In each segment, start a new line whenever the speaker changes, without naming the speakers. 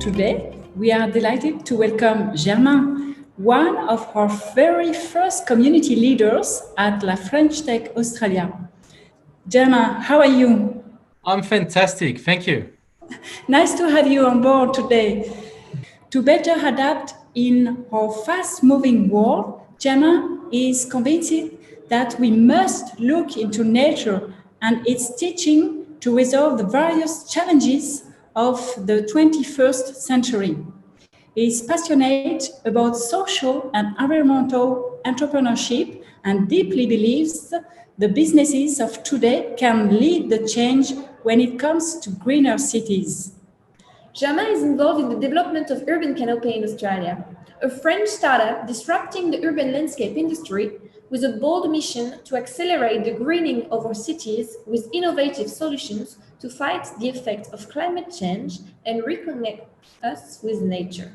Today, we are delighted to welcome Germain, one of our very first community leaders at La French Tech Australia. Germain, how are you?
I'm fantastic, thank you.
Nice to have you on board today. To better adapt in our fast-moving world, Germain is convinced that we must look into nature and its teaching to resolve the various challenges of the 21st century. He is passionate about social and environmental entrepreneurship and deeply believes the businesses of today can lead the change when it comes to greener cities.
Germain is involved in the development of Urban Canopee in Australia, a French startup disrupting the urban landscape industry with a bold mission to accelerate the greening of our cities with innovative solutions to fight the effects of climate change and reconnect us with nature.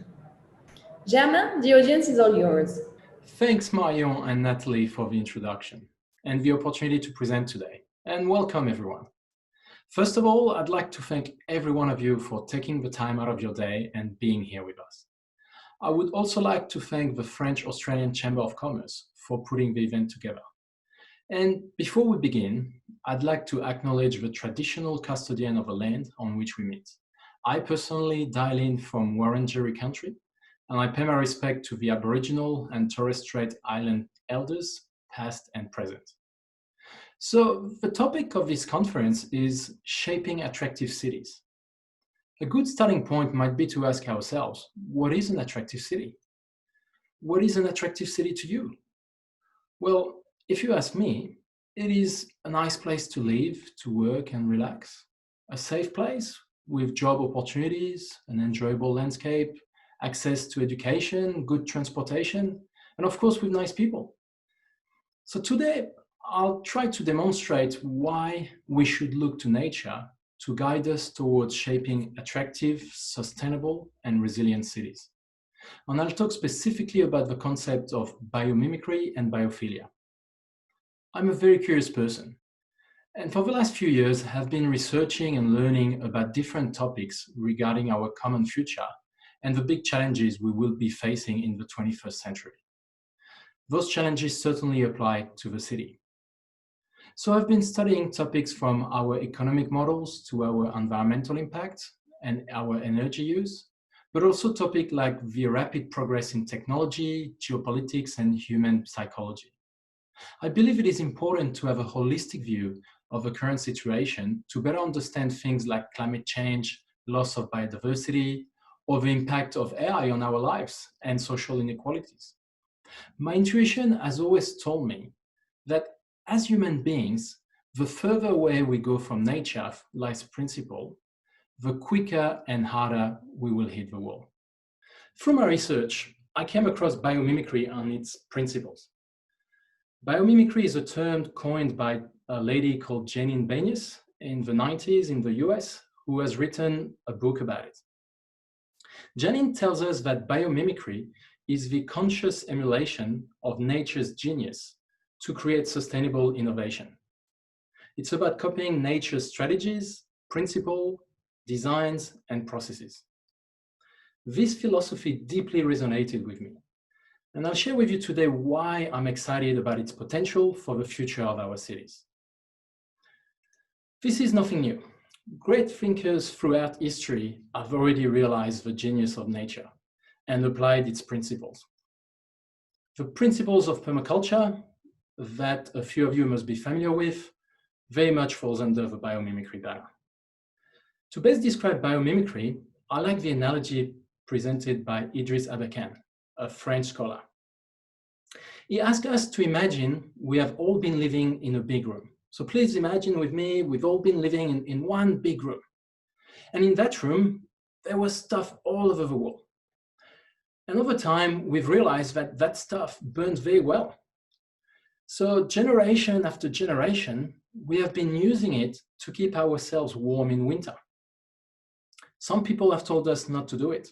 Germain, the audience is all yours.
Thanks Marion and Natalie for the introduction and the opportunity to present today. And welcome everyone. First of all, I'd like to thank every one of you for taking the time out of your day and being here with us. I would also like to thank the French-Australian Chamber of Commerce for putting the event together. And before we begin, I'd like to acknowledge the traditional custodian of the land on which we meet. I personally dial in from Wurundjeri country, and I pay my respect to the Aboriginal and Torres Strait Island elders, past and present. So the topic of this conference is shaping attractive cities. A good starting point might be to ask ourselves, what is an attractive city? What is an attractive city to you? Well, if you ask me, it is a nice place to live, to work and relax. A safe place with job opportunities, an enjoyable landscape, access to education, good transportation, and of course with nice people. So today, I'll try to demonstrate why we should look to nature to guide us towards shaping attractive, sustainable, and resilient cities. And I'll talk specifically about the concept of biomimicry and biophilia. I'm a very curious person, and for the last few years have been researching and learning about different topics regarding our common future and the big challenges we will be facing in the 21st century. Those challenges certainly apply to the city. So I've been studying topics from our economic models to our environmental impact and our energy use, but also topics like the rapid progress in technology, geopolitics, and human psychology. I believe it is important to have a holistic view of the current situation to better understand things like climate change, loss of biodiversity, or the impact of AI on our lives and social inequalities. My intuition has always told me that as human beings, the further away we go from nature, life's principle, the quicker and harder we will hit the wall. Through my research, I came across biomimicry and its principles. Biomimicry is a term coined by a lady called Janine Benyus in the 90s in the US, who has written a book about it. Janine tells us that biomimicry is the conscious emulation of nature's genius to create sustainable innovation. It's about copying nature's strategies, principles, designs, and processes. This philosophy deeply resonated with me, and I'll share with you today why I'm excited about its potential for the future of our cities. This is nothing new. Great thinkers throughout history have already realized the genius of nature and applied its principles. The principles of permaculture that a few of you must be familiar with very much falls under the biomimicry banner. To best describe biomimicry, I like the analogy presented by Idriss Abakan, a French scholar. He asked us to imagine we have all been living in a big room. So please imagine with me, we've all been living in one big room. And in that room, there was stuff all over the wall. And over time, we've realized that that stuff burns very well. So generation after generation, we have been using it to keep ourselves warm in winter. Some people have told us not to do it,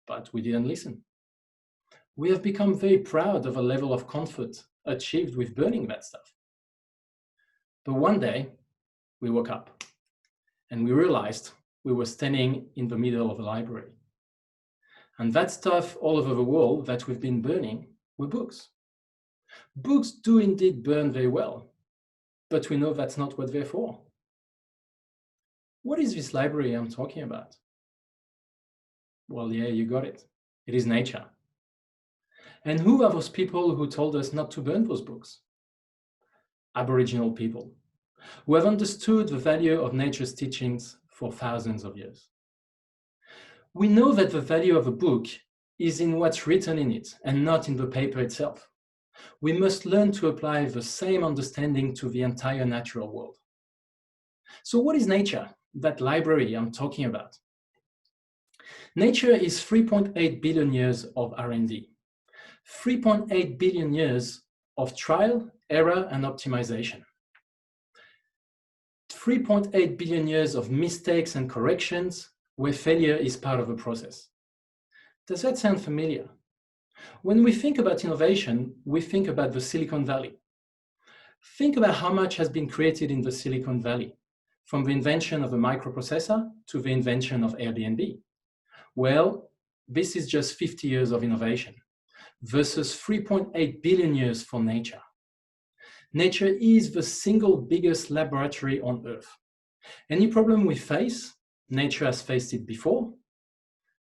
but we didn't listen. We have become very proud of a level of comfort achieved with burning that stuff. But one day, we woke up and we realized we were standing in the middle of a library And that stuff all over the world that we've been burning were books. Books do indeed burn very well, but we know that's not what they're for. What is this library I'm talking about? Well, yeah, you got it. It is nature. And who are those people who told us not to burn those books? Aboriginal people, who have understood the value of nature's teachings for thousands of years. We know that the value of a book is in what's written in it and not in the paper itself. We must learn to apply the same understanding to the entire natural world. So what is nature, that library I'm talking about? Nature is 3.8 billion years of R&D, 3.8 billion years of trial, error, and optimization, 3.8 billion years of mistakes and corrections where failure is part of the process. Does that sound familiar? When we think about innovation, we think about the Silicon Valley. Think about how much has been created in the Silicon Valley, from the invention of a microprocessor to the invention of Airbnb. Well, this is just 50 years of innovation versus 3.8 billion years for nature. Nature is the single biggest laboratory on Earth. Any problem we face, nature has faced it before,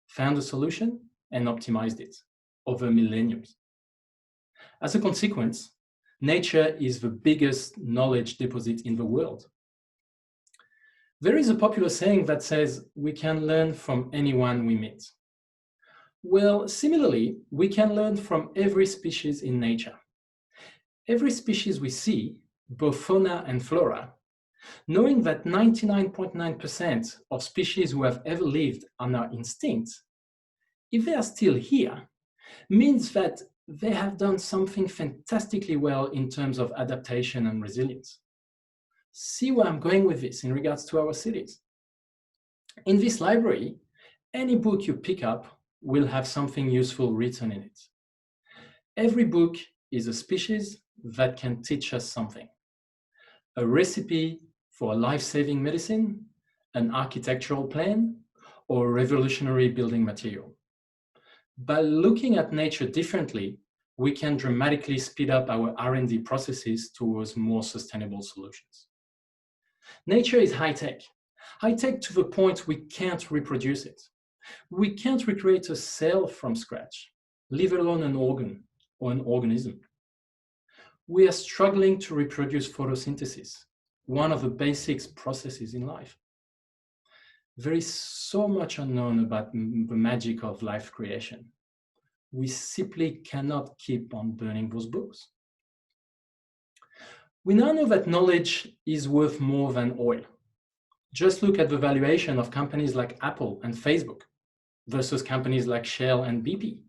found a solution, and optimized it over millennia. As a consequence, nature is the biggest knowledge deposit in the world. There is a popular saying that says we can learn from anyone we meet. Well, similarly, we can learn from every species in nature. Every species we see, both fauna and flora, knowing that 99.9% of species who have ever lived are now extinct, if they are still here, means that they have done something fantastically well in terms of adaptation and resilience. See where I'm going with this in regards to our cities. In this library, any book you pick up will have something useful written in it. Every book is a species that can teach us something. A recipe for a life-saving medicine, an architectural plan, or a revolutionary building material. By looking at nature differently, we can dramatically speed up our R&D processes towards more sustainable solutions. Nature is high-tech. High-tech to the point we can't reproduce it. We can't recreate a cell from scratch, leave alone an organ or an organism. We are struggling to reproduce photosynthesis, one of the basic processes in life. There is so much unknown about the magic of life creation. We simply cannot keep on burning those books. We now know that knowledge is worth more than oil. Just look at the valuation of companies like Apple and Facebook versus companies like Shell and BP.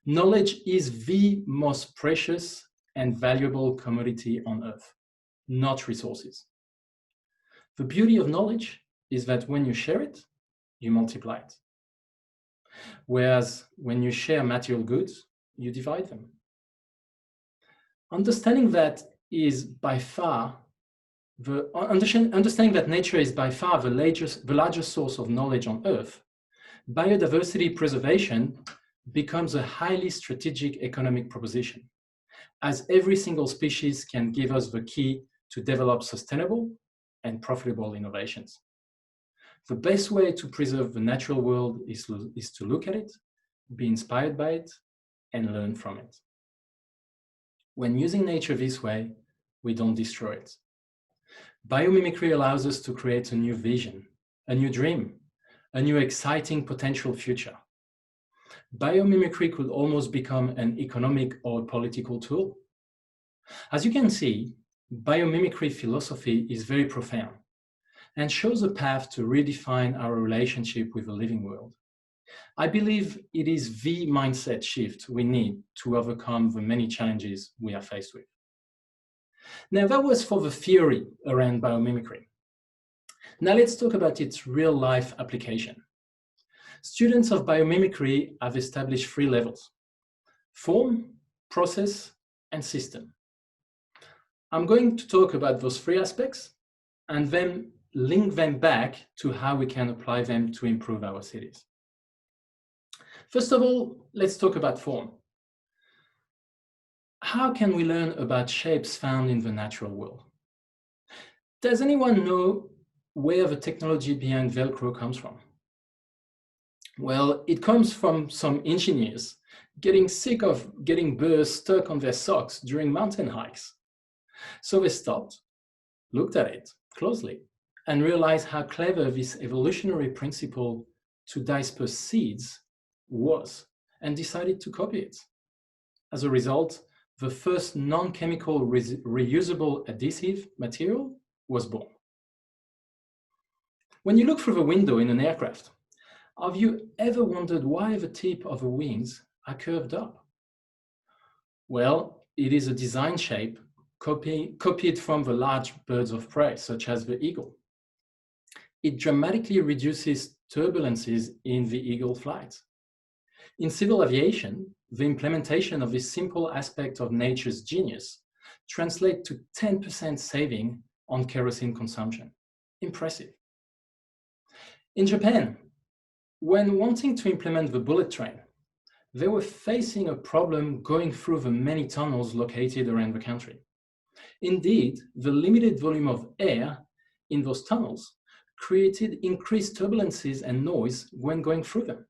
Knowledge is the most precious and valuable commodity on Earth, not resources. The beauty of knowledge is that when you share it, you multiply it. Whereas when you share material goods, you divide them. Understanding that nature is by far the largest source of knowledge on Earth, biodiversity preservation becomes a highly strategic economic proposition, as every single species can give us the key to develop sustainable and profitable innovations. The best way to preserve the natural world is to look at it, be inspired by it, and learn from it. When using nature this way, we don't destroy it. Biomimicry allows us to create a new vision, a new dream, a new exciting potential future. Biomimicry could almost become an economic or political tool. As you can see, biomimicry philosophy is very profound and shows a path to redefine our relationship with the living world. I believe it is the mindset shift we need to overcome the many challenges we are faced with. Now, that was for the theory around biomimicry. Now let's talk about its real-life application. Students of biomimicry have established 3 levels: form, process, and system. I'm going to talk about those 3 aspects and then link them back to how we can apply them to improve our cities. First of all, let's talk about form. How can we learn about shapes found in the natural world? Does anyone know where the technology behind Velcro comes from? Well, it comes from some engineers getting sick of getting burrs stuck on their socks during mountain hikes. So they stopped, looked at it closely, and realized how clever this evolutionary principle to disperse seeds was, and decided to copy it. As a result, the first non-chemical reusable adhesive material was born. When you look through the window in an aircraft, have you ever wondered why the tip of the wings are curved up? Well, it is a design shape copied from the large birds of prey, such as the eagle. It dramatically reduces turbulences in the eagle flight. In civil aviation, the implementation of this simple aspect of nature's genius translates to 10% saving on kerosene consumption. Impressive. In Japan, when wanting to implement the bullet train, they were facing a problem going through the many tunnels located around the country. Indeed, the limited volume of air in those tunnels created increased turbulences and noise when going through them.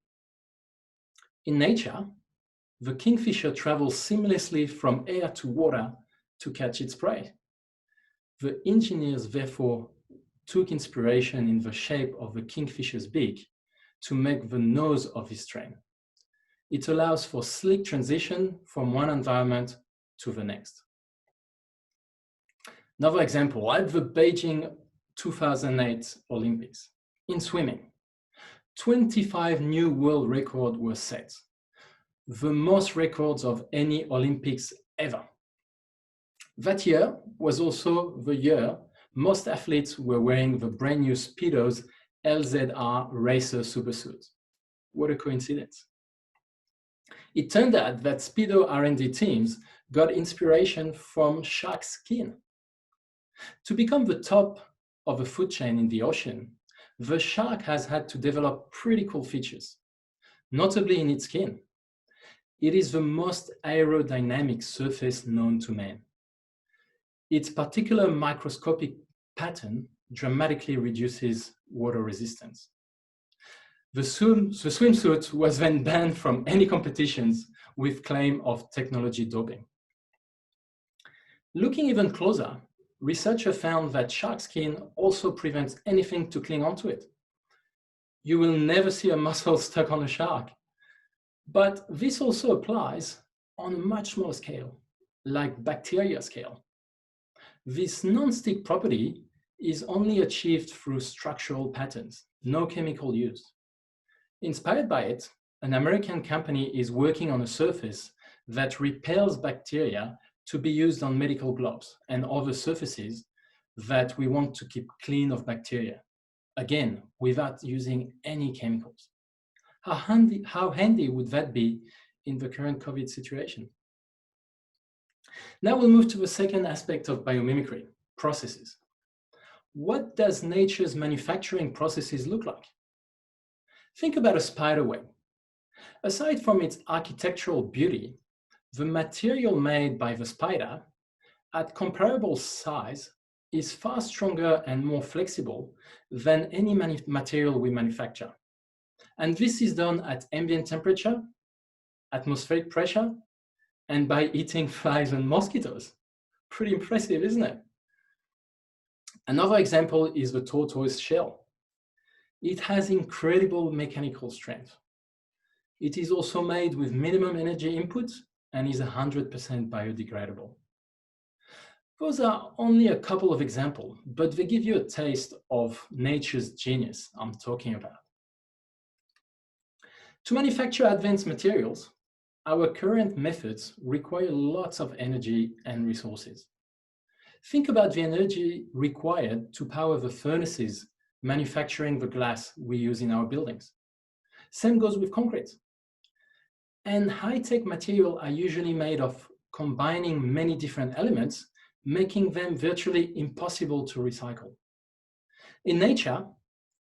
In nature, the kingfisher travels seamlessly from air to water to catch its prey. The engineers therefore took inspiration in the shape of the kingfisher's beak to make the nose of his train. It allows for slick transition from one environment to the next. Another example, at the Beijing 2008 Olympics, in swimming, 25 new world records were set, the most records of any Olympics ever. That year was also the year most athletes were wearing the brand new Speedo's LZR Racer Supersuit. What a coincidence. It turned out that Speedo R&D teams got inspiration from shark skin. To become the top of the food chain in the ocean, the shark has had to develop pretty cool features, notably in its skin. It is the most aerodynamic surface known to man. Its particular microscopic pattern dramatically reduces water resistance. The swimsuit was then banned from any competitions with claim of technology doping. Looking even closer, researchers found that shark skin also prevents anything to cling onto it. You will never see a mussel stuck on a shark. But this also applies on a much smaller scale, like bacteria scale. This non-stick property is only achieved through structural patterns, no chemical used. Inspired by it, an American company is working on a surface that repels bacteria to be used on medical gloves and other surfaces that we want to keep clean of bacteria, again, without using any chemicals. How handy would that be in the current COVID situation? Now we'll move to the second aspect of biomimicry, processes. What does nature's manufacturing processes look like? Think about a spider web. Aside from its architectural beauty, the material made by the spider at comparable size is far stronger and more flexible than any material we manufacture. And this is done at ambient temperature, atmospheric pressure, and by eating flies and mosquitoes. Pretty impressive, isn't it? Another example is the tortoise shell. It has incredible mechanical strength. It is also made with minimum energy inputs and is 100% biodegradable. Those are only a couple of examples, but they give you a taste of nature's genius I'm talking about. To manufacture advanced materials, our current methods require lots of energy and resources. Think about the energy required to power the furnaces manufacturing the glass we use in our buildings. Same goes with concrete. And high-tech materials are usually made of combining many different elements, making them virtually impossible to recycle. In nature,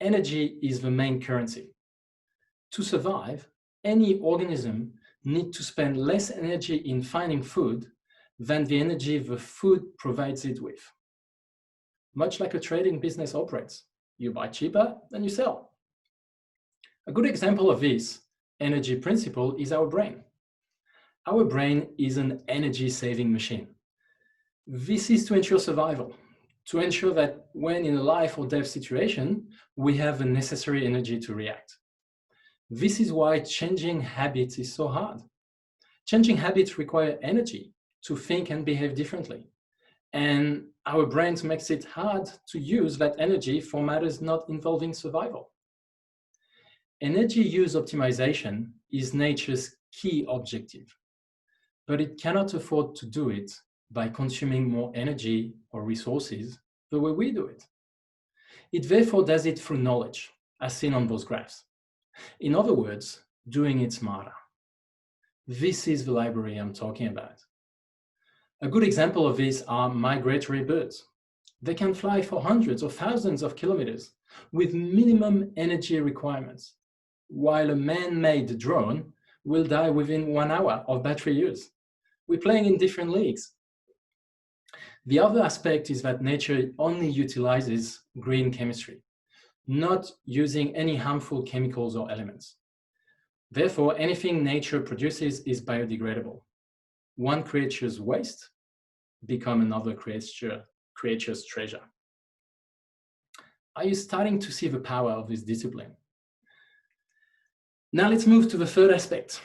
energy is the main currency. To survive, any organism needs to spend less energy in finding food than the energy the food provides it with. Much like a trading business operates. You buy cheaper, then you sell. A good example of this energy principle is our brain. Our brain is an energy-saving machine. This is to ensure survival, to ensure that when in a life or death situation, we have the necessary energy to react. This is why changing habits is so hard. Changing habits require energy to think and behave differently. And our brains makes it hard to use that energy for matters not involving survival. Energy use optimization is nature's key objective, but it cannot afford to do it by consuming more energy or resources the way we do it. It therefore does it through knowledge, as seen on those graphs. In other words, doing it smarter. This is the library I'm talking about. A good example of this are migratory birds. They can fly for hundreds or thousands of kilometers with minimum energy requirements, while a man-made drone will die within 1 hour of battery use. We're playing in different leagues. The other aspect is that nature only utilizes green chemistry, not using any harmful chemicals or elements. Therefore, anything nature produces is biodegradable. One creature's waste becomes another creature's treasure. Are you starting to see the power of this discipline? Now let's move to the third aspect,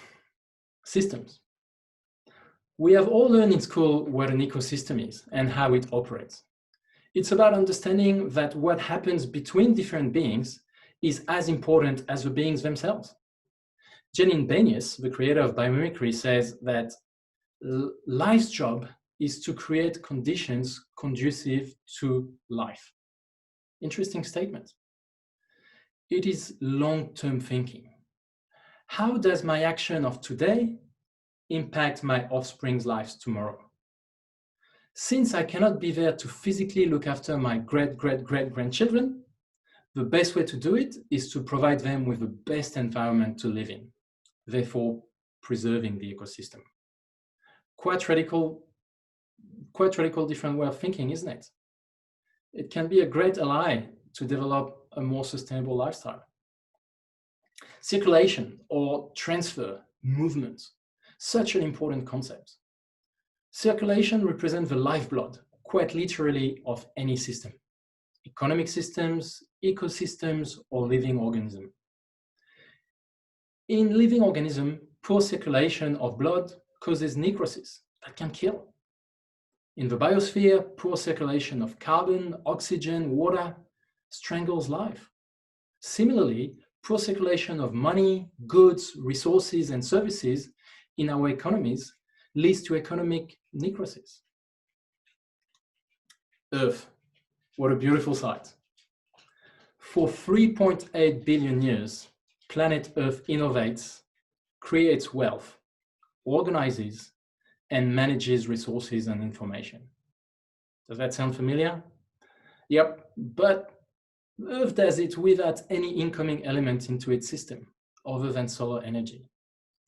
systems. We have all learned in school what an ecosystem is and how it operates. It's about understanding that what happens between different beings is as important as the beings themselves. Janine Benyus, the creator of Biomimicry, says that life's job is to create conditions conducive to life. Interesting statement. It is long-term thinking. How does my action of today impact my offspring's lives tomorrow? Since I cannot be there to physically look after my great-great-great-grandchildren, the best way to do it is to provide them with the best environment to live in, therefore preserving the ecosystem. Quite radical different way of thinking, isn't it? It can be a great ally to develop a more sustainable lifestyle. Circulation or transfer, movement, such an important concept. Circulation represents the lifeblood, quite literally, of any system. Economic systems, ecosystems, or living organism. In living organism, poor circulation of blood causes necrosis that can kill. In the biosphere, poor circulation of carbon, oxygen, water strangles life. Similarly, poor circulation of money, goods, resources, and services in our economies leads to economic necrosis. Earth, what a beautiful sight. For 3.8 billion years, planet Earth innovates, creates wealth, organizes, and manages resources and information. Does that sound familiar? Yep, but Earth does it without any incoming element into its system, other than solar energy.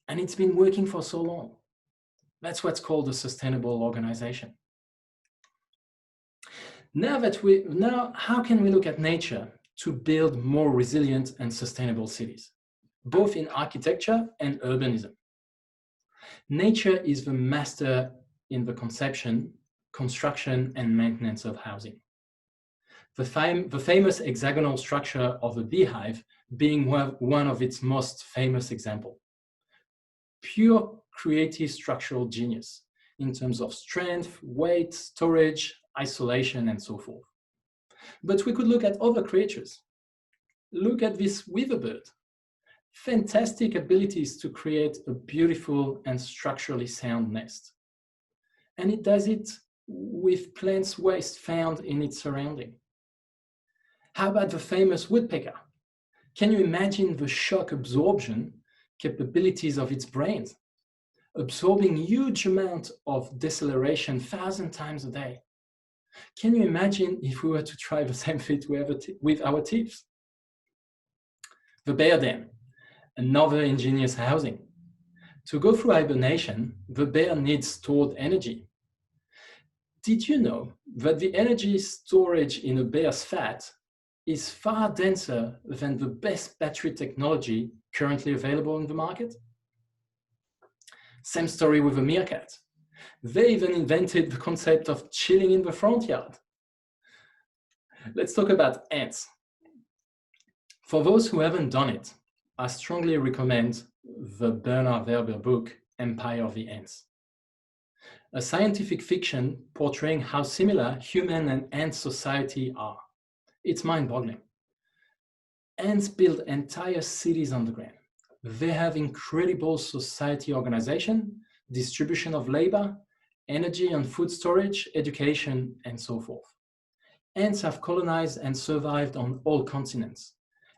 And it's been working for so long. That's what's called a sustainable organization. Now, how can we look at nature to build more resilient and sustainable cities, both in architecture and urbanism? Nature is the master in the conception, construction, and maintenance of housing. The famous hexagonal structure of a beehive being one of its most famous examples. Pure creative structural genius in terms of strength, weight, storage, isolation, and so forth. But we could look at other creatures. Look at this weaverbird. Fantastic abilities to create a beautiful and structurally sound nest. And it does it with plants waste found in its surrounding. How about the famous woodpecker? Can you imagine the shock absorption capabilities of its brains, absorbing huge amount of deceleration 1,000 times a day? Can you imagine if we were to try the same feat with our teeth? The bear then. Another ingenious housing. To go through hibernation, the bear needs stored energy. Did you know that the energy storage in a bear's fat is far denser than the best battery technology currently available in the market? Same story with a meerkat. They even invented the concept of chilling in the front yard. Let's talk about ants. For those who haven't done it, I strongly recommend the Bernard Werber book, Empire of the Ants. A scientific fiction portraying how similar human and ant society are. It's mind-boggling. Ants build entire cities on the ground. They have incredible society organization, distribution of labor, energy and food storage, education, and so forth. Ants have colonized and survived on all continents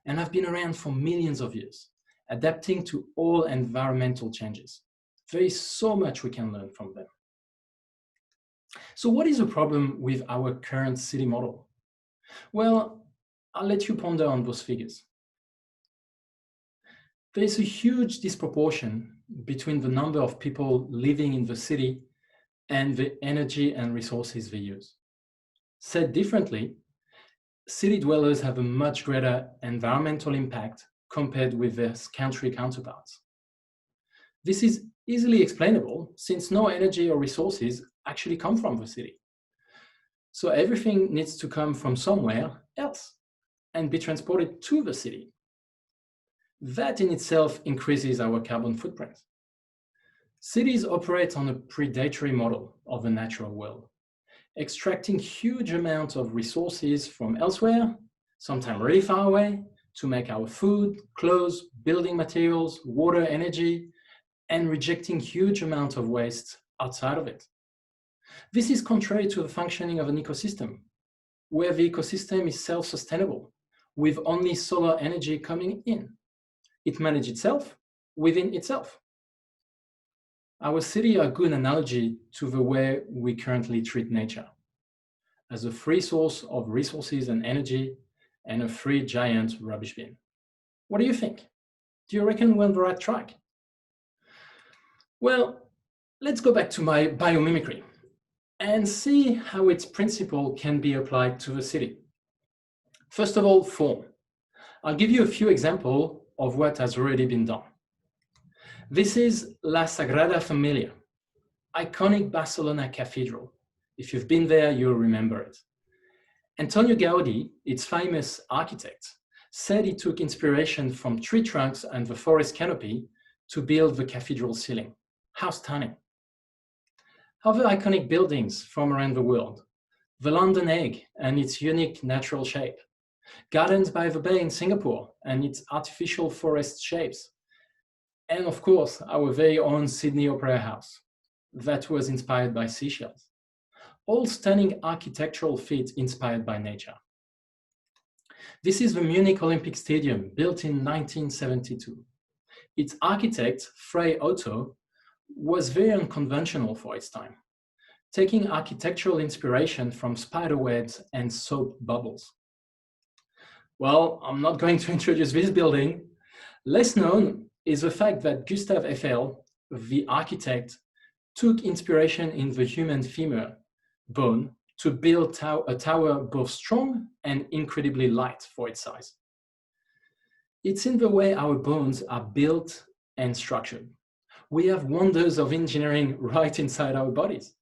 and have been around for millions of years, adapting to all environmental changes. There is so much we can learn from them. So what is the problem with our current city model? Well, I'll let you ponder on those figures. There is a huge disproportion between the number of people living in the city and the energy and resources they use. Said differently, city dwellers have a much greater environmental impact compared with their country counterparts. This is easily explainable since no energy or resources actually come from the city. So everything needs to come from somewhere else and be transported to the city. That in itself increases our carbon footprint. Cities operate on a predatory model of the natural world, extracting huge amounts of resources from elsewhere, sometimes really far away, to make our food, clothes, building materials, water, energy, and rejecting huge amounts of waste outside of it. This is contrary to the functioning of an ecosystem, where the ecosystem is self-sustainable, with only solar energy coming in. It manages itself within itself. Our cities are a good analogy to the way we currently treat nature, as a free source of resources and energy and a free giant rubbish bin. What do you think? Do you reckon we're on the right track? Well, let's go back to my biomimicry and see how its principle can be applied to the city. First of all, form. I'll give you a few examples of what has already been done. This is La Sagrada Familia, iconic Barcelona cathedral. If you've been there, you'll remember it. Antonio Gaudi, its famous architect, said he took inspiration from tree trunks and the forest canopy to build the cathedral ceiling. How stunning. Other iconic buildings from around the world, the London Egg and its unique natural shape, Gardens by the Bay in Singapore and its artificial forest shapes, and of course, our very own Sydney Opera House that was inspired by seashells. All stunning architectural feats inspired by nature. This is the Munich Olympic Stadium, built in 1972. Its architect, Frei Otto, was very unconventional for its time, taking architectural inspiration from spider webs and soap bubbles. Well, I'm not going to introduce this building. Less known is the fact that Gustav Eiffel, the architect, took inspiration in the human femur bone to build a tower both strong and incredibly light for its size. It's in the way our bones are built and structured. We have wonders of engineering right inside our bodies.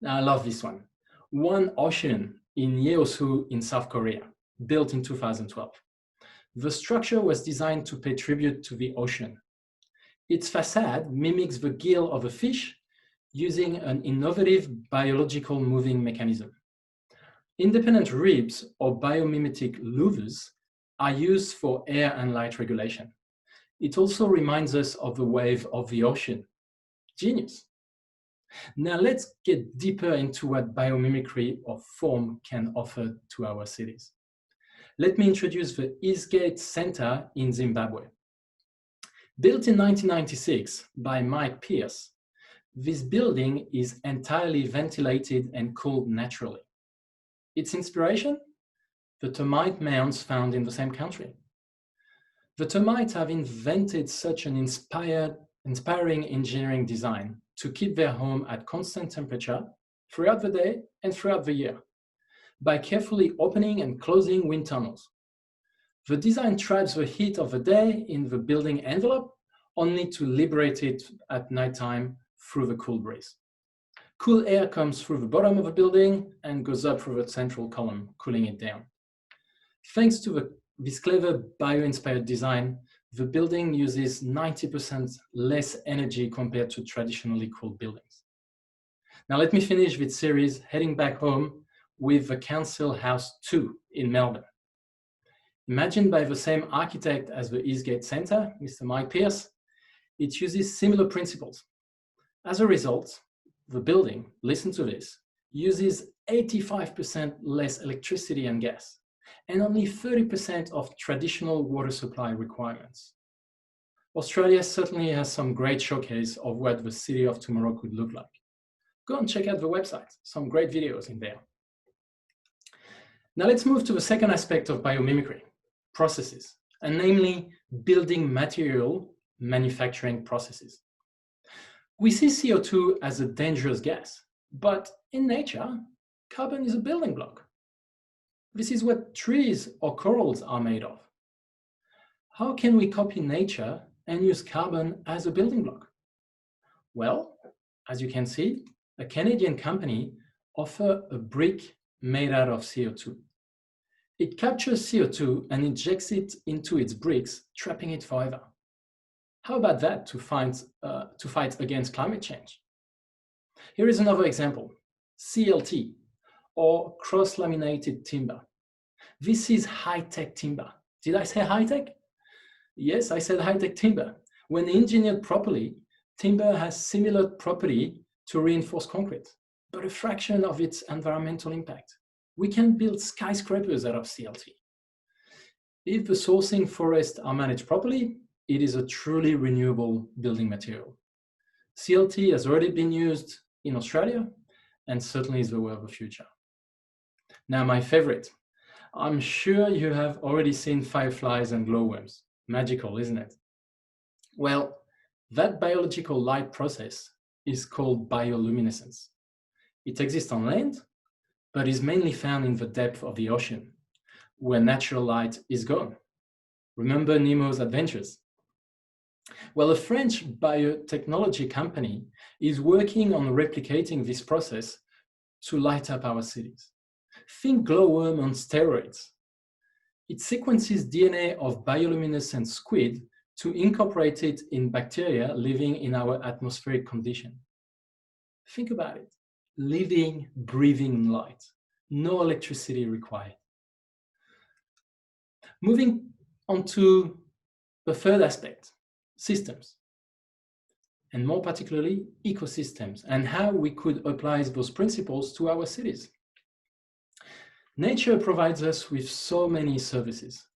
Now, I love this one. One Ocean in Yeosu in South Korea, built in 2012. The structure was designed to pay tribute to the ocean. Its facade mimics the gill of a fish using an innovative biological moving mechanism. Independent ribs or biomimetic louvers are used for air and light regulation. It also reminds us of the wave of the ocean. Genius. Now let's get deeper into what biomimicry of form can offer to our cities. Let me introduce the Eastgate Center in Zimbabwe. Built in 1996 by Mike Pierce, this building is entirely ventilated and cooled naturally. Its inspiration? The termite mounds found in the same country. The termites have invented such an inspiring engineering design to keep their home at constant temperature throughout the day and throughout the year by carefully opening and closing wind tunnels. The design traps the heat of the day in the building envelope, only to liberate it at nighttime through the cool breeze. Cool air comes through the bottom of the building and goes up through the central column, cooling it down. Thanks to this clever bio-inspired design, the building uses 90% less energy compared to traditionally cooled buildings. Now let me finish this series heading back home with the Council House 2 in Melbourne. Imagined by the same architect as the Eastgate Centre, Mr. Mike Pierce, it uses similar principles. As a result, the building, listen to this, uses 85% less electricity and gas, and only 30% of traditional water supply requirements. Australia certainly has some great showcase of what the city of tomorrow could look like. Go and check out the website, some great videos in there. Now let's move to the second aspect of biomimicry, processes, and namely building material manufacturing processes. We see CO2 as a dangerous gas, but in nature, carbon is a building block. This is what trees or corals are made of. How can we copy nature and use carbon as a building block? Well, as you can see, a Canadian company offers a brick made out of CO2. It captures CO2 and injects it into its bricks, trapping it forever. How about that to fight against climate change? Here is another example, CLT, or cross-laminated timber. This is high-tech timber. Did I say high-tech? Yes, I said high-tech timber. When engineered properly, timber has similar property to reinforced concrete, but a fraction of its environmental impact. We can build skyscrapers out of CLT. If the sourcing forests are managed properly, it is a truly renewable building material. CLT has already been used in Australia and certainly is the way of the future. Now, my favorite. I'm sure you have already seen fireflies and glowworms. Magical, isn't it? Well, that biological light process is called bioluminescence. It exists on land, but is mainly found in the depth of the ocean, where natural light is gone. Remember Nemo's adventures? Well, a French biotechnology company is working on replicating this process to light up our cities. Think glowworm on steroids. It sequences DNA of bioluminescent squid to incorporate it in bacteria living in our atmospheric condition. Think about it. Living, breathing light. No electricity required. Moving on to the third aspect, systems, and more particularly ecosystems, and how we could apply those principles to our cities. Nature provides us with so many services,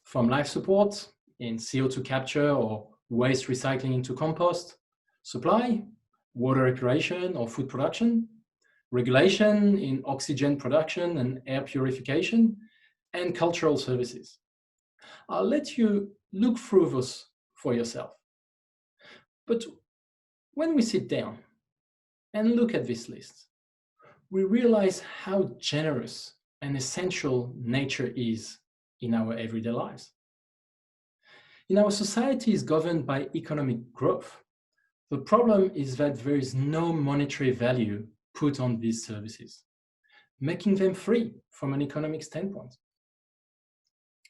from life support in CO2 capture or waste recycling into compost, supply, water recreation or food production, regulation in oxygen production and air purification, and cultural services. I'll let you look through those for yourself. But when we sit down and look at this list, we realize how generous and essential nature is in our everyday lives. In our societies governed by economic growth, the problem is that there is no monetary value put on these services, making them free from an economic standpoint.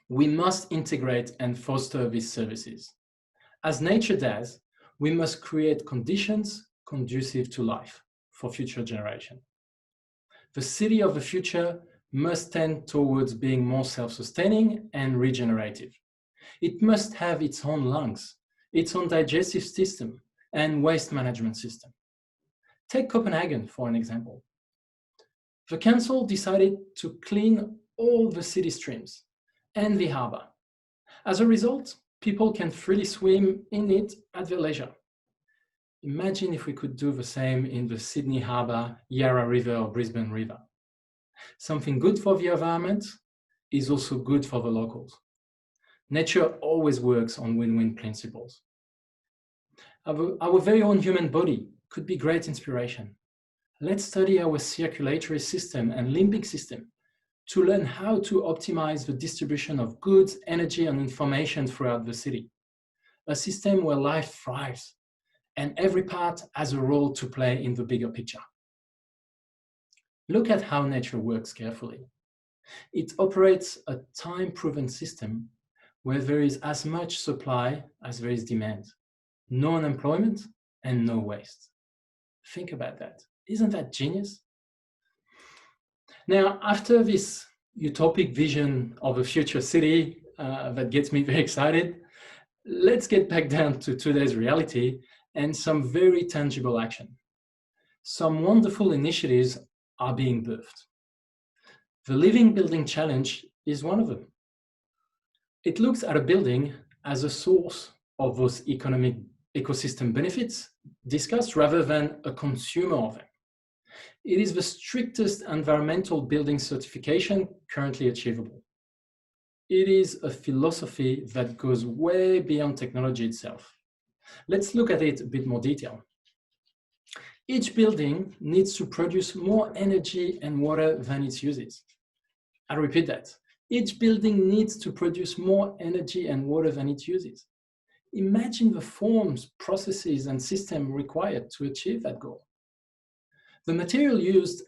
We must integrate and foster these services. As nature does, we must create conditions conducive to life for future generations. The city of the future must tend towards being more self-sustaining and regenerative. It must have its own lungs, its own digestive system, and waste management system. Take Copenhagen for an example. The council decided to clean all the city streams and the harbour. As a result, people can freely swim in it at their leisure. Imagine if we could do the same in the Sydney Harbour, Yarra River or Brisbane River. Something good for the environment is also good for the locals. Nature always works on win-win principles. Our very own human body could be great inspiration. Let's study our circulatory system and limbic system to learn how to optimize the distribution of goods, energy, and information throughout the city. A system where life thrives and every part has a role to play in the bigger picture. Look at how nature works carefully. It operates a time-proven system where there is as much supply as there is demand, no unemployment and no waste. Think about that. Isn't that genius? Now, after this utopic vision of a future city that gets me very excited, let's get back down to today's reality and some very tangible action. Some wonderful initiatives are being birthed. The Living Building Challenge is one of them. It looks at a building as a source of those economic ecosystem benefits discussed rather than a consumer of them. It is the strictest environmental building certification currently achievable. It is a philosophy that goes way beyond technology itself. Let's look at it a bit more detail. Each building needs to produce more energy and water than it uses. I repeat that. Each building needs to produce more energy and water than it uses. Imagine the forms, processes, and systems required to achieve that goal. The material used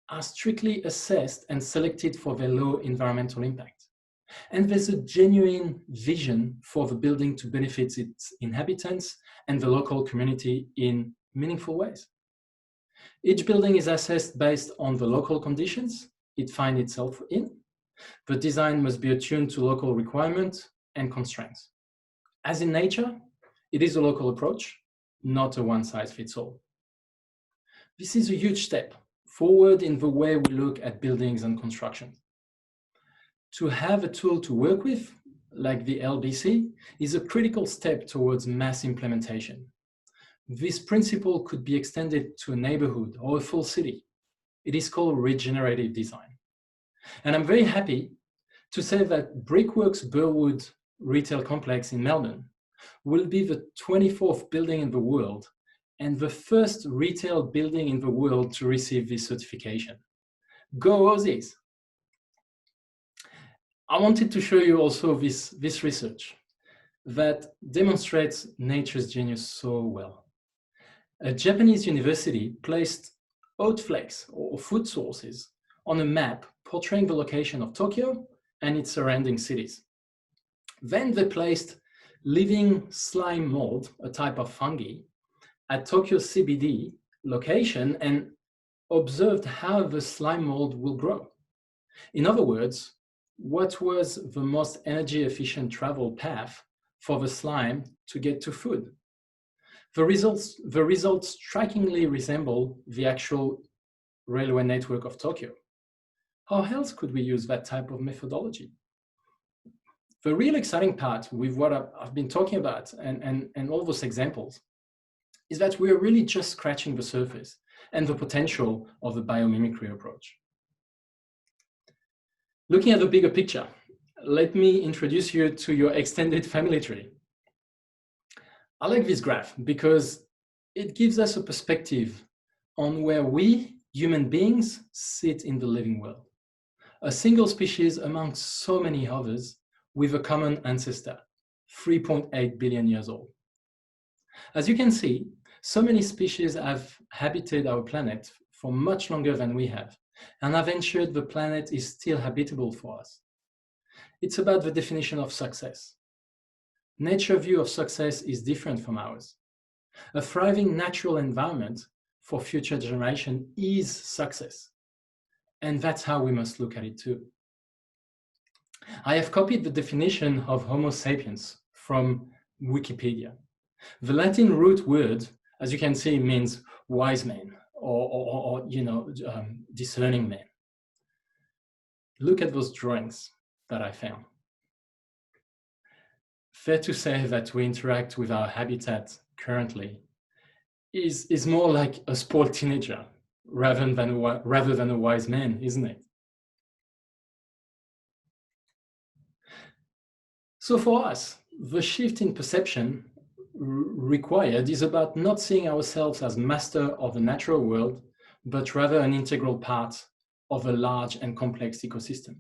are strictly assessed and selected for their low environmental impact. And there's a genuine vision for the building to benefit its inhabitants and the local community in meaningful ways. Each building is assessed based on the local conditions it finds itself in. The design must be attuned to local requirements and constraints. As in nature, it is a local approach, not a one-size-fits-all. This is a huge step forward in the way we look at buildings and construction. To have a tool to work with, like the LBC, is a critical step towards mass implementation. This principle could be extended to a neighborhood or a full city. It is called regenerative design. And I'm very happy to say that Brickworks Burwood Retail Complex in Melbourne will be the 24th building in the world and the first retail building in the world to receive this certification. Go Aussies! I wanted to show you also this research that demonstrates nature's genius so well. A Japanese university placed oat flakes or food sources on a map portraying the location of Tokyo and its surrounding cities. Then they placed living slime mold, a type of fungi, at Tokyo CBD location and observed how the slime mold will grow. In other words, what was the most energy efficient travel path for the slime to get to food? The results strikingly resemble the actual railway network of Tokyo. How else could we use that type of methodology? The real exciting part with what I've been talking about and all those examples is that we are really just scratching the surface and the potential of the biomimicry approach. Looking at the bigger picture, let me introduce you to your extended family tree. I like this graph because it gives us a perspective on where we, human beings, sit in the living world. A single species amongst so many others with a common ancestor, 3.8 billion years old. As you can see, so many species have habited our planet for much longer than we have, and have ensured the planet is still habitable for us. It's about the definition of success. Nature's view of success is different from ours. A thriving natural environment for future generations is success. And that's how we must look at it too. I have copied the definition of Homo sapiens from Wikipedia. The Latin root word, as you can see, means wise man or discerning man. Look at those drawings that I found. Fair to say that we interact with our habitat currently is more like a spoiled teenager rather than a wise man, isn't it? So for us, the shift in perception required is about not seeing ourselves as master of the natural world, but rather an integral part of a large and complex ecosystem,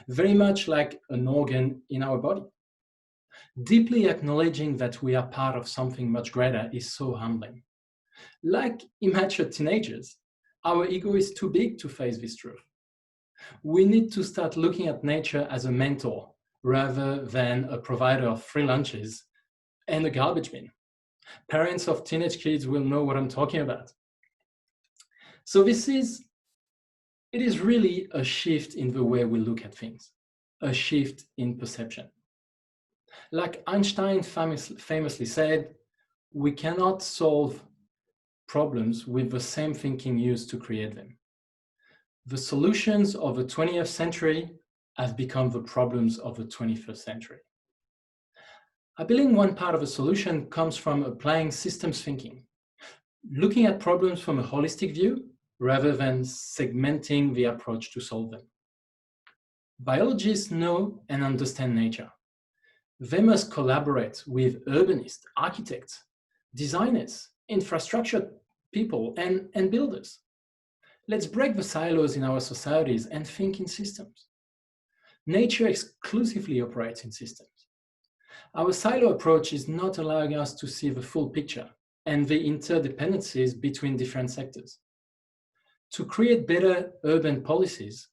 very much like an organ in our body. Deeply acknowledging that we are part of something much greater is so humbling. Like immature teenagers, our ego is too big to face this truth. We need to start looking at nature as a mentor rather than a provider of free lunches and a garbage bin. Parents of teenage kids will know what I'm talking about. So it is really a shift in the way we look at things, a shift in perception. Like Einstein famously said, we cannot solve problems with the same thinking used to create them. The solutions of the 20th century have become the problems of the 21st century. I believe one part of the solution comes from applying systems thinking, looking at problems from a holistic view rather than segmenting the approach to solve them. Biologists know and understand nature. They must collaborate with urbanists, architects, designers, infrastructure people, and builders. Let's break the silos in our societies and think in systems. Nature exclusively operates in systems. Our silo approach is not allowing us to see the full picture and the interdependencies between different sectors. To create better urban policies,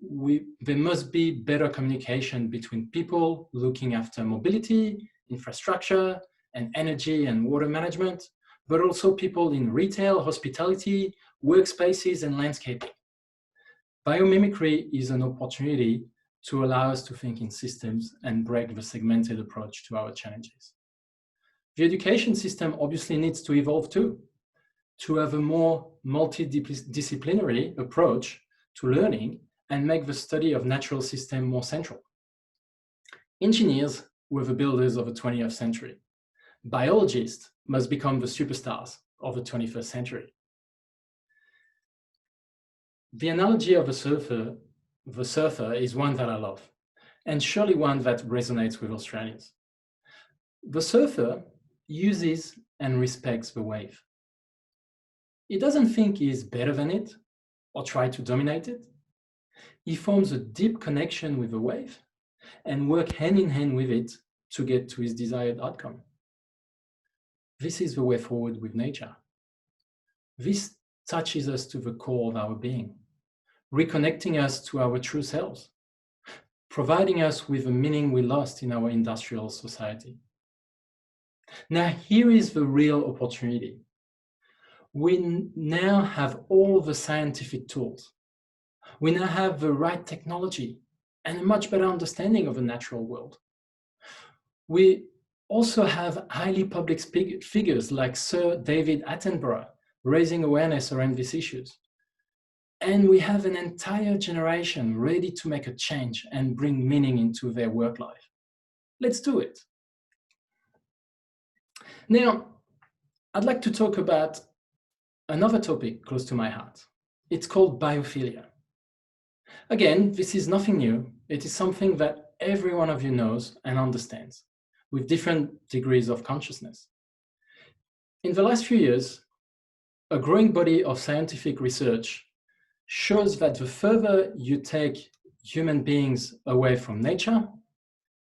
there must be better communication between people looking after mobility, infrastructure, and energy and water management, but also people in retail, hospitality, workspaces, and landscaping. Biomimicry is an opportunity to allow us to think in systems and break the segmented approach to our challenges. The education system obviously needs to evolve too, to have a more multidisciplinary approach to learning and make the study of natural systems more central. Engineers were the builders of the 20th century. Biologists must become the superstars of the 21st century. The analogy of the surfer is one that I love, and surely one that resonates with Australians. The surfer uses and respects the wave. He doesn't think he's better than it or try to dominate it. He forms a deep connection with the wave and works hand in hand with it to get to his desired outcome. This is the way forward with nature. This touches us to the core of our being, reconnecting us to our true selves, providing us with the meaning we lost in our industrial society. Now, here is the real opportunity. We now have all the scientific tools. We now have the right technology and a much better understanding of the natural world. We also have highly public figures like Sir David Attenborough raising awareness around these issues. And we have an entire generation ready to make a change and bring meaning into their work life. Let's do it. Now, I'd like to talk about another topic close to my heart. It's called biophilia. Again, this is nothing new. It is something that every one of you knows and understands with different degrees of consciousness. In the last few years, a growing body of scientific research shows that the further you take human beings away from nature,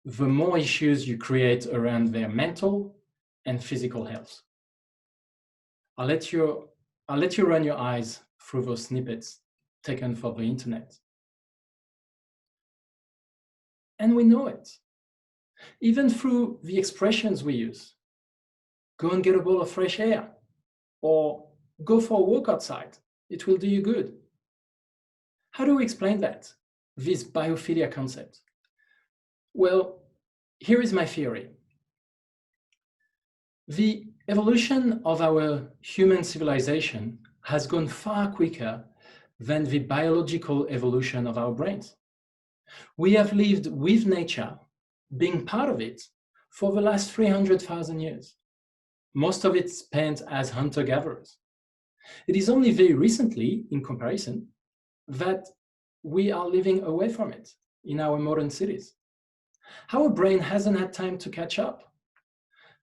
the more issues you create around their mental and physical health. I'll let you run your eyes through those snippets taken from the internet. And we know it, even through the expressions we use. Go and get a bowl of fresh air, or go for a walk outside, it will do you good. How do we explain that, this biophilia concept? Well, here is my theory. The evolution of our human civilization has gone far quicker than the biological evolution of our brains. We have lived with nature, being part of it, for the last 300,000 years. Most of it spent as hunter-gatherers. It is only very recently, in comparison, that we are living away from it in our modern cities. Our brain hasn't had time to catch up.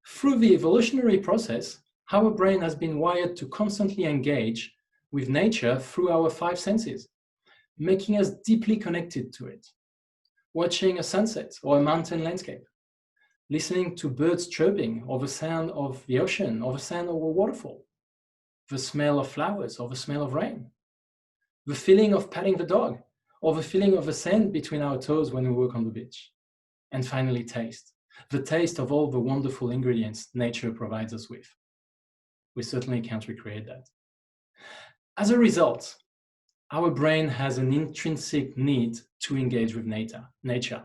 Through the evolutionary process, our brain has been wired to constantly engage with nature through our 5 senses, making us deeply connected to it. Watching a sunset or a mountain landscape, listening to birds chirping, or the sound of the ocean, or the sound of a waterfall, the smell of flowers, or the smell of rain, the feeling of patting the dog, or the feeling of the sand between our toes when we walk on the beach. And finally, taste. The taste of all the wonderful ingredients nature provides us with. We certainly can't recreate that. As a result, our brain has an intrinsic need to engage with nature.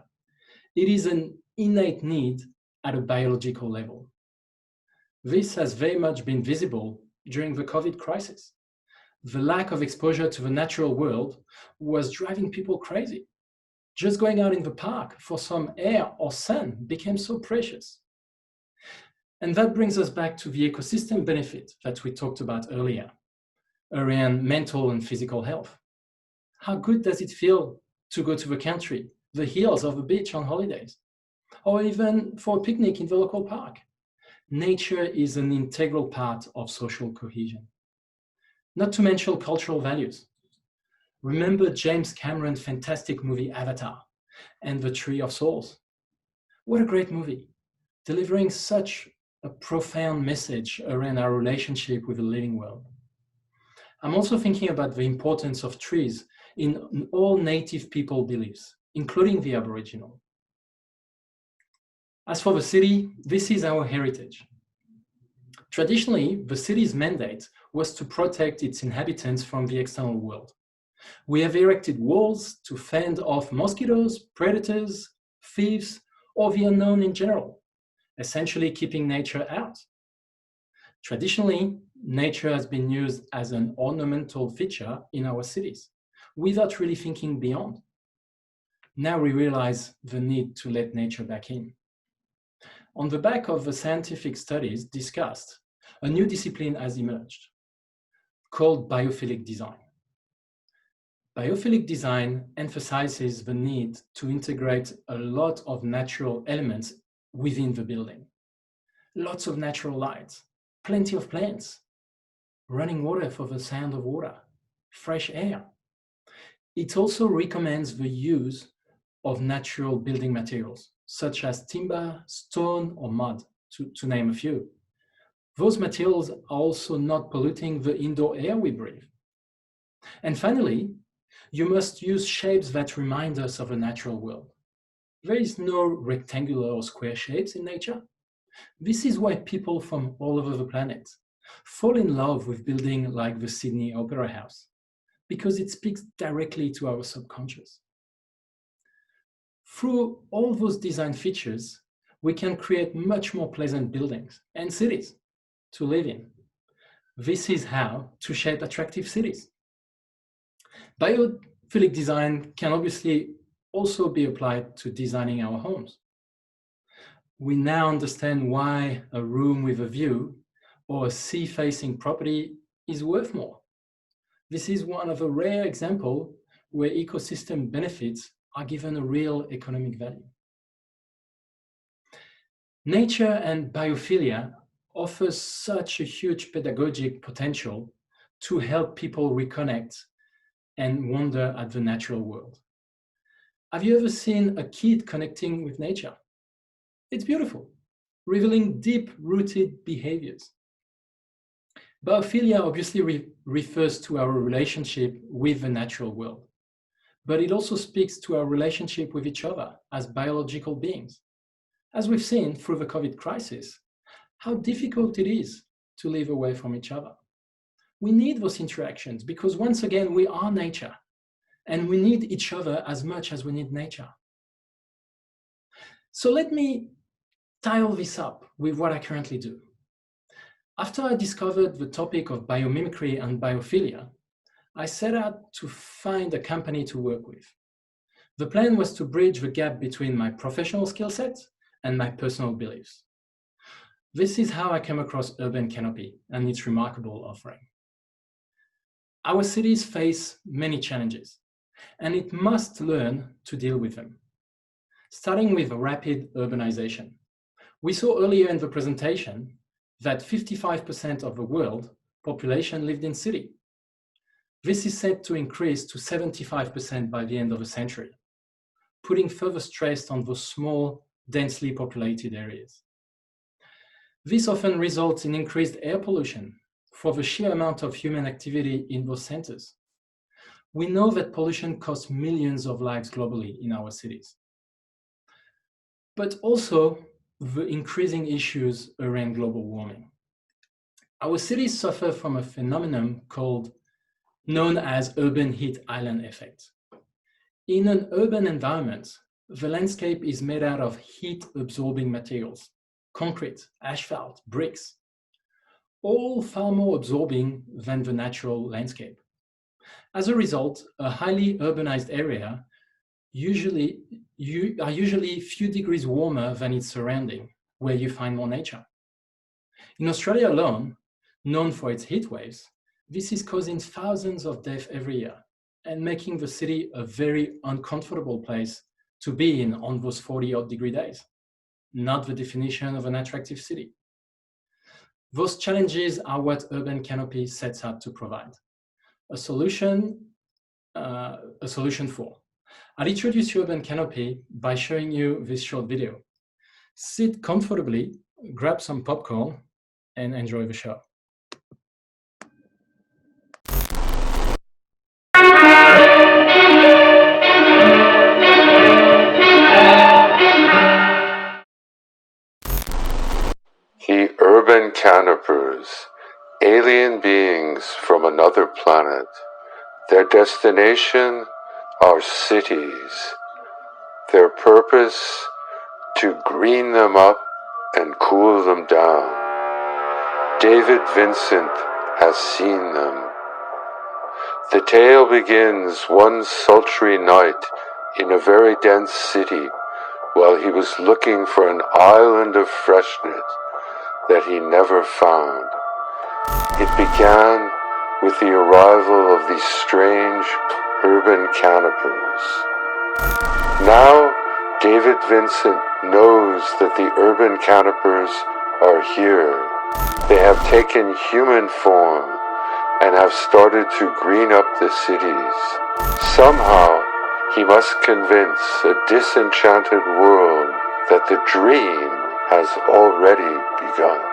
It is an innate need at a biological level. This has very much been visible during the COVID crisis. The lack of exposure to the natural world was driving people crazy. Just going out in the park for some air or sun became so precious. And that brings us back to the ecosystem benefit that we talked about earlier, around mental and physical health. How good does it feel to go to the country, the hills or the beach on holidays, or even for a picnic in the local park? Nature is an integral part of social cohesion. Not to mention cultural values. Remember James Cameron's fantastic movie Avatar and The Tree of Souls. What a great movie, delivering such a profound message around our relationship with the living world. I'm also thinking about the importance of trees in all native people beliefs, including the Aboriginal. As for the city, this is our heritage. Traditionally, the city's mandate was to protect its inhabitants from the external world. We have erected walls to fend off mosquitoes, predators, thieves, or the unknown in general, essentially keeping nature out. Traditionally, nature has been used as an ornamental feature in our cities, without really thinking beyond. Now we realize the need to let nature back in. On the back of the scientific studies discussed, a new discipline has emerged, called biophilic design. Biophilic design emphasizes the need to integrate a lot of natural elements within the building. Lots of natural light, plenty of plants, running water for the sound of water, fresh air. It also recommends the use of natural building materials, such as timber, stone, or mud, to name a few. Those materials are also not polluting the indoor air we breathe. And finally, you must use shapes that remind us of a natural world. There is no rectangular or square shapes in nature. This is why people from all over the planet fall in love with buildings like the Sydney Opera House, because it speaks directly to our subconscious. Through all those design features, we can create much more pleasant buildings and cities to live in. This is how to shape attractive cities. Biophilic design can obviously also be applied to designing our homes. We now understand why a room with a view or a sea-facing property is worth more. This is one of a rare examples where ecosystem benefits are given a real economic value. Nature and biophilia offers such a huge pedagogic potential to help people reconnect and wonder at the natural world. Have you ever seen a kid connecting with nature? It's beautiful, revealing deep-rooted behaviors. Biophilia obviously refers to our relationship with the natural world, but it also speaks to our relationship with each other as biological beings. As we've seen through the COVID crisis, how difficult it is to live away from each other. We need those interactions because once again, we are nature and we need each other as much as we need nature. So let me tie all this up with what I currently do. After I discovered the topic of biomimicry and biophilia, I set out to find a company to work with. The plan was to bridge the gap between my professional skill set and my personal beliefs. This is how I came across Urban Canopee and its remarkable offering. Our cities face many challenges, and it must learn to deal with them. starting with rapid urbanization. We saw earlier in the presentation that 55% of the world population lived in city. This is set to increase to 75% by the end of the century, putting further stress on those small, densely populated areas. This often results in increased air pollution for the sheer amount of human activity in those centers. We know that pollution costs millions of lives globally in our cities, but also the increasing issues around global warming. Our cities suffer from a phenomenon known as urban heat island effect. In an urban environment, the landscape is made out of heat-absorbing materials, concrete, asphalt, bricks, all far more absorbing than the natural landscape. As a result, a highly urbanized area usually few degrees warmer than its surrounding, where you find more nature. In Australia alone, known for its heat waves, this is causing thousands of deaths every year and making the city a very uncomfortable place to be in on those 40-odd degree days. Not the definition of an attractive city. Those challenges are what Urban Canopee sets out to provide. A solution for. I'll introduce you Urban Canopee by showing you this short video. Sit comfortably, grab some popcorn, and enjoy the show.
The urban canopers, alien beings from another planet. Their destination are cities. Their purpose, to green them up and cool them down. David Vincent has seen them. The tale begins one sultry night in a very dense city while he was looking for an island of freshness that he never found. It began with the arrival of these strange urban canopers. Now, David Vincent knows that the urban canopers are here. They have taken human form and have started to green up the cities. Somehow, he must convince a disenchanted world that the dream has already begun.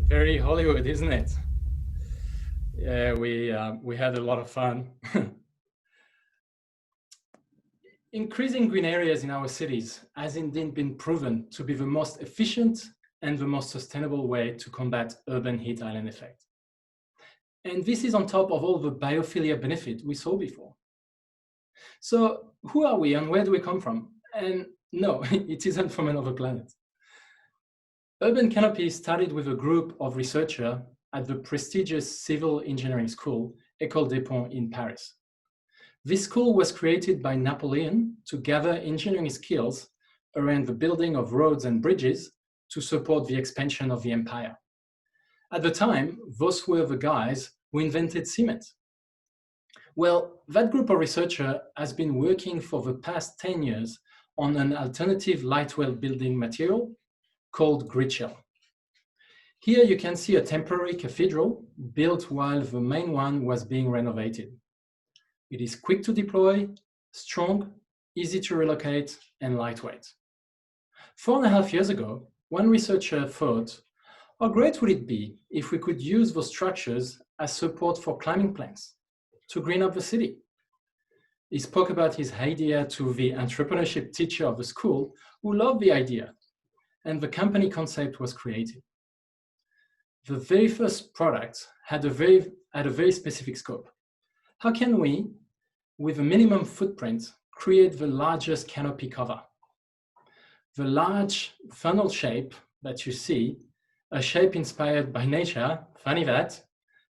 Very Hollywood, isn't it? Yeah, we had a lot of fun. Increasing green areas in our cities has indeed been proven to be the most efficient and the most sustainable way to combat urban heat island effect. And this is on top of all the biophilia benefit we saw before. So who are we and where do we come from? And no, it isn't from another planet. Urban Canopee started with a group of researchers at the prestigious civil engineering school, École des Ponts in Paris. This school was created by Napoleon to gather engineering skills around the building of roads and bridges to support the expansion of the empire. At the time, those were the guys who invented cement. Well, that group of researchers has been working for the past 10 years on an alternative lightweight building material called grid shell. Here you can see a temporary cathedral built while the main one was being renovated. It is quick to deploy, strong, easy to relocate, and lightweight. 4.5 years ago, one researcher thought, How great would it be if we could use those structures as support for climbing plants to green up the city? He spoke about his idea to the entrepreneurship teacher of the school, who loved the idea, and the company concept was created. The very first product had a very specific scope. How can we, with a minimum footprint, create the largest canopy cover? The large funnel shape that you see, a shape inspired by nature, funny that,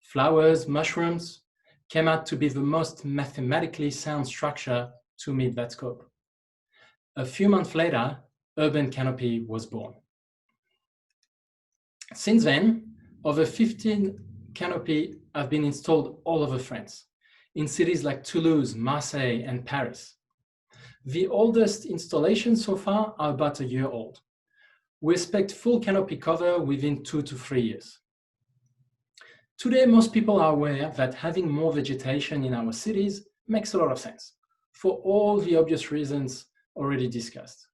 flowers, mushrooms, came out to be the most mathematically sound structure to meet that scope. A few months later, Urban Canopee was born. Since then, over 15 canopy have been installed all over France, in cities like Toulouse, Marseille, and Paris. The oldest installations so far are about a year old. We expect full canopy cover within 2 to 3 years. Today, most people are aware that having more vegetation in our cities makes a lot of sense, for all the obvious reasons already discussed.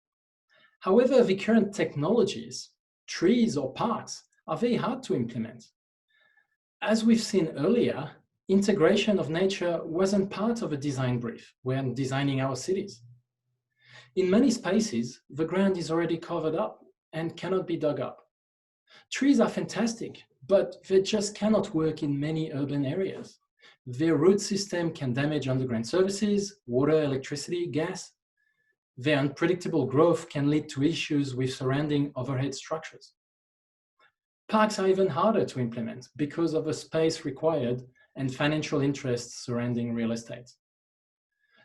However, the current technologies, trees or parks, are very hard to implement. As we've seen earlier, integration of nature wasn't part of a design brief when designing our cities. In many spaces, the ground is already covered up and cannot be dug up. Trees are fantastic, but they just cannot work in many urban areas. Their root system can damage underground services, water, electricity, gas. Their unpredictable growth can lead to issues with surrounding overhead structures. Parks are even harder to implement because of the space required and financial interests surrounding real estate.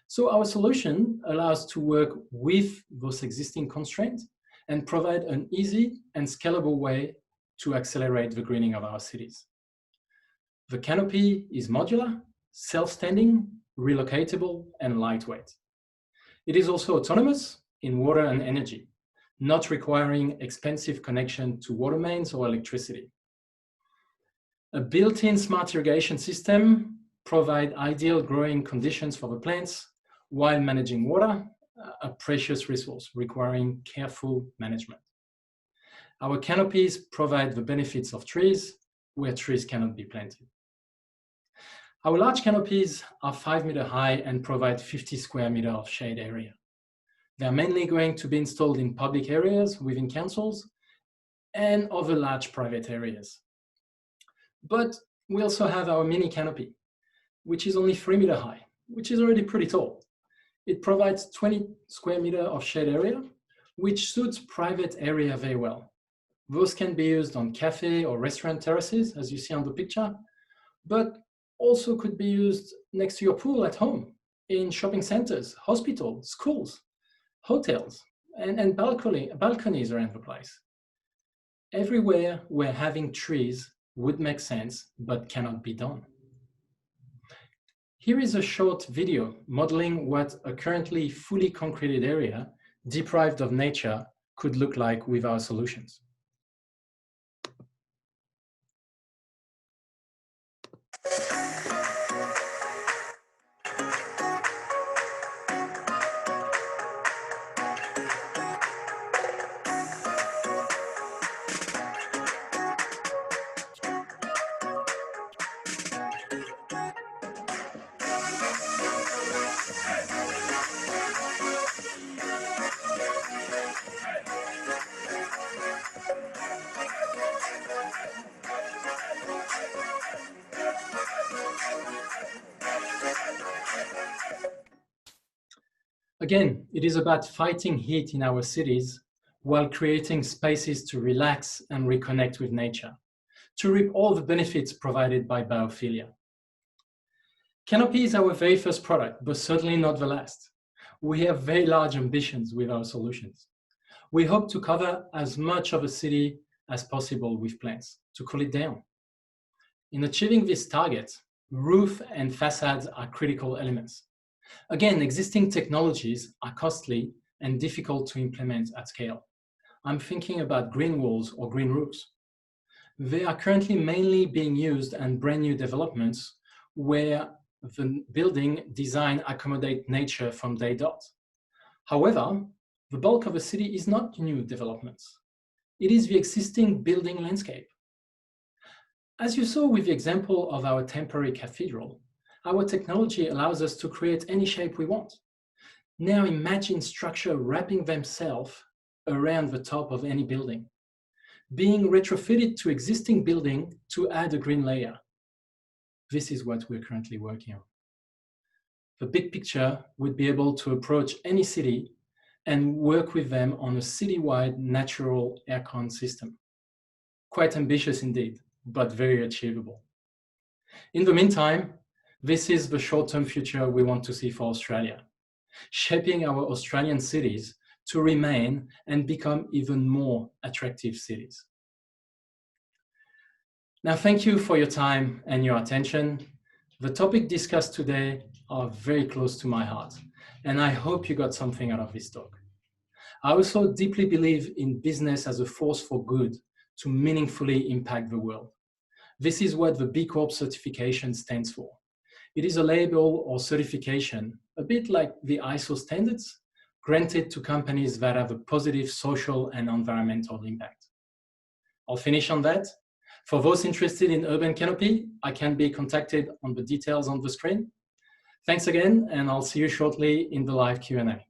So our solution allows to work with those existing constraints and provide an easy and scalable way to accelerate the greening of our cities. The canopy is modular, self-standing, relocatable, and lightweight. It is also autonomous in water and energy, not requiring expensive connection to water mains or electricity. A built-in smart irrigation system provides ideal growing conditions for the plants while managing water, a precious resource requiring careful management. Our canopies provide the benefits of trees where trees cannot be planted. Our large canopies are 5 meters high and provide 50 square meters of shade area. They're mainly going to be installed in public areas within councils and other large private areas. But we also have our mini canopy, which is only 3 meters high, which is already pretty tall. It provides 20 square meters of shade area, which suits private area very well. Those can be used on cafe or restaurant terraces, as you see on the picture, but also could be used next to your pool at home, in shopping centers, hospitals, schools, hotels, and balconies around the place. Everywhere where having trees would make sense, but cannot be done. Here is a short video modeling what a currently fully concreted area deprived of nature could look like with our solutions. Again, it is about fighting heat in our cities while creating spaces to relax and reconnect with nature, to reap all the benefits provided by Biophilia. Canopee is our very first product, but certainly not the last. We have very large ambitions with our solutions. We hope to cover as much of a city as possible with plants, to cool it down. In achieving this target, roof and facades are critical elements. Again, existing technologies are costly and difficult to implement at scale. I'm thinking about green walls or green roofs. They are currently mainly being used in brand new developments where the building design accommodates nature from day dot. However, the bulk of a city is not new developments. It is the existing building landscape As you saw with the example of our temporary cathedral, our technology allows us to create any shape we want. Now imagine structure wrapping themselves around the top of any building, being retrofitted to existing building to add a green layer. This is what we're currently working on. The big picture would be able to approach any city and work with them on a citywide natural aircon system. Quite ambitious indeed, but very achievable. In the meantime, this is the short-term future we want to see for Australia, shaping our Australian cities to remain and become even more attractive cities. Now, thank you for your time and your attention. The topic discussed today are very close to my heart, and I hope you got something out of this talk. I also deeply believe in business as a force for good to meaningfully impact the world. This is what the B Corp certification stands for. It is a label or certification, a bit like the ISO standards, granted to companies that have a positive social and environmental impact. I'll finish on that. For those interested in Urban Canopee, I can be contacted on the details on the screen. Thanks again, and I'll see you shortly in the live Q&A.